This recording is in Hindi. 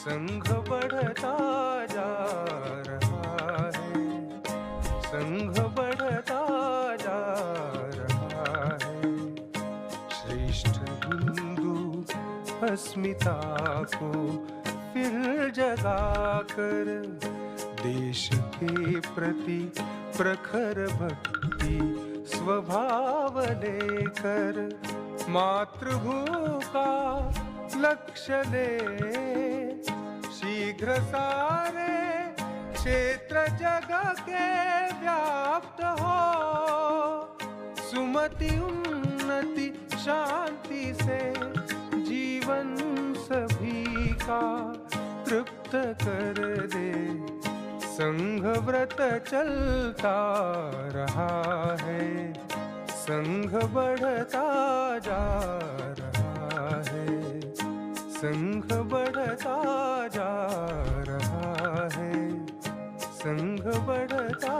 संघ बढ़ता जा रहा है, संघ बढ़ता जा रहा है। श्रेष्ठ हिंदू अस्मिता को फिर जगाकर देश के प्रति प्रखर भक्ति स्वभाव लेकर मातृभूमि का लक्ष्य ले शीघ्र सारे क्षेत्र जगह के व्याप्त हो। सुमति उन्नति शांति से जीवन सभी का तृप्त कर दे। संघ व्रत चलता रहा है, संघ बढ़ता जा रहा है, संघ बढ़ता जा रहा है, संघ बढ़ता